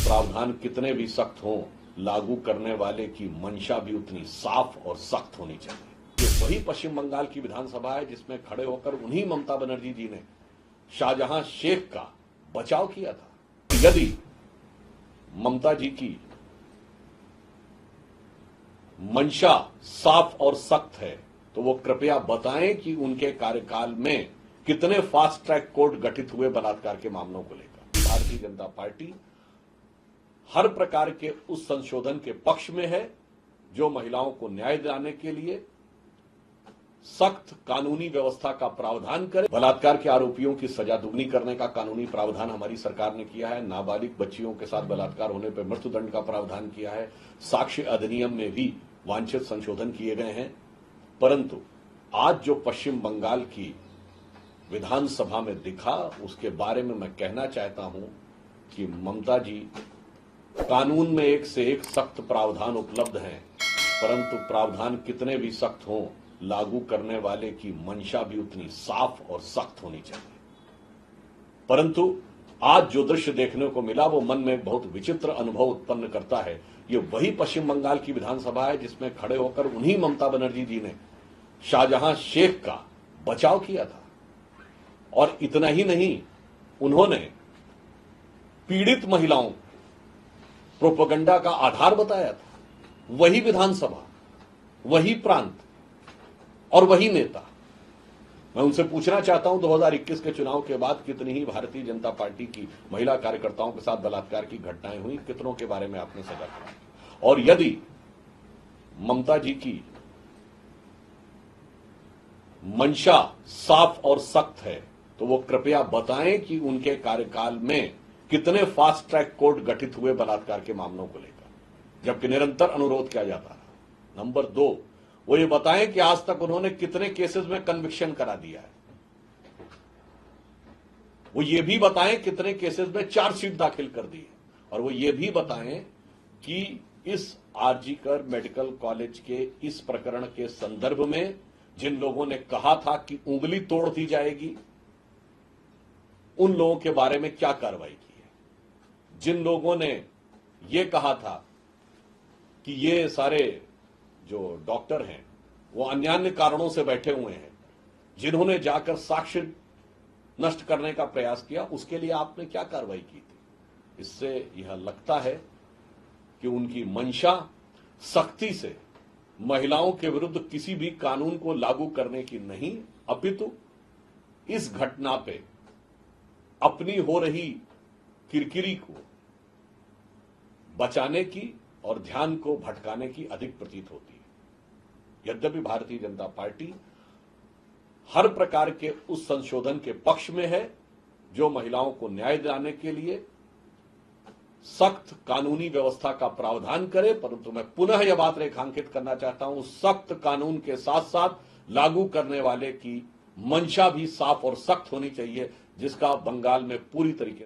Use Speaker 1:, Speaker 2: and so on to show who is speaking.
Speaker 1: प्रावधान कितने भी सख्त हों, लागू करने वाले की मंशा भी उतनी साफ और सख्त होनी चाहिए। ये वही पश्चिम बंगाल की विधानसभा है जिसमें खड़े होकर उन्हीं ममता बनर्जी जी ने शाहजहां शेख का बचाव किया था। यदि ममता जी की मंशा साफ और सख्त है तो वो कृपया बताएं कि उनके कार्यकाल में कितने फास्ट ट्रैक कोर्ट गठित हुए बलात्कार के मामलों को लेकर। भारतीय जनता पार्टी हर प्रकार के उस संशोधन के पक्ष में है जो महिलाओं को न्याय दिलाने के लिए सख्त कानूनी व्यवस्था का प्रावधान करे। बलात्कार के आरोपियों की सजा दुगनी करने का कानूनी प्रावधान हमारी सरकार ने किया है। नाबालिग बच्चियों के साथ बलात्कार होने पर मृत्युदंड का प्रावधान किया है। साक्ष्य अधिनियम में भी वांछित संशोधन किए गए हैं। परंतु आज जो पश्चिम बंगाल की विधानसभा में दिखा, उसके बारे में मैं कहना चाहता हूं कि ममता जी, कानून में एक से एक सख्त प्रावधान उपलब्ध हैं, परंतु प्रावधान कितने भी सख्त हों, लागू करने वाले की मंशा भी उतनी साफ और सख्त होनी चाहिए। परंतु आज जो दृश्य देखने को मिला वो मन में बहुत विचित्र अनुभव उत्पन्न करता है। ये वही पश्चिम बंगाल की विधानसभा है जिसमें खड़े होकर उन्हीं ममता बनर्जी जी ने शाहजहां शेख का बचाव किया था। और इतना ही नहीं, उन्होंने पीड़ित महिलाओं प्रोपेगेंडा का आधार बताया था। वही विधानसभा, वही प्रांत और वही नेता। मैं उनसे पूछना चाहता हूं 2021 के चुनाव के बाद कितनी ही भारतीय जनता पार्टी की महिला कार्यकर्ताओं के साथ बलात्कार की घटनाएं हुई, कितनों के बारे में आपने सजा करा। और यदि ममता जी की मंशा साफ और सख्त है तो वो कृपया बताएं कि उनके कार्यकाल में कितने फास्ट ट्रैक कोर्ट गठित हुए बलात्कार के मामलों को लेकर, जबकि निरंतर अनुरोध किया जाता रहा। नंबर 2, वो ये बताएं कि आज तक उन्होंने कितने केसेस में कन्विक्शन करा दिया है। वो ये भी बताएं कितने केसेस में चार्जशीट दाखिल कर दी है। और वो ये भी बताएं कि इस आरजीकर मेडिकल कॉलेज के इस प्रकरण के संदर्भ में जिन लोगों ने कहा था कि उंगली तोड़ दी जाएगी, उन लोगों के बारे में क्या कार्रवाई की है। जिन लोगों ने यह कहा था कि ये सारे जो डॉक्टर हैं वो अन्यान्य कारणों से बैठे हुए हैं, जिन्होंने जाकर साक्ष्य नष्ट करने का प्रयास किया, उसके लिए आपने क्या कार्रवाई की थी। इससे यह लगता है कि उनकी मंशा सख्ती से महिलाओं के विरुद्ध किसी भी कानून को लागू करने की नहीं, अपितु इस घटना पे अपनी हो रही किरकिरी को बचाने की और ध्यान को भटकाने की अधिक प्रतीत होती है। यद्यपि भारतीय जनता पार्टी हर प्रकार के उस संशोधन के पक्ष में है जो महिलाओं को न्याय दिलाने के लिए सख्त कानूनी व्यवस्था का प्रावधान करे। परंतु मैं पुनः यह बात रेखांकित करना चाहता हूं, सख्त कानून के साथ साथ लागू करने वाले की मंशा भी साफ और सख्त होनी चाहिए, जिसका बंगाल में पूरी तरीके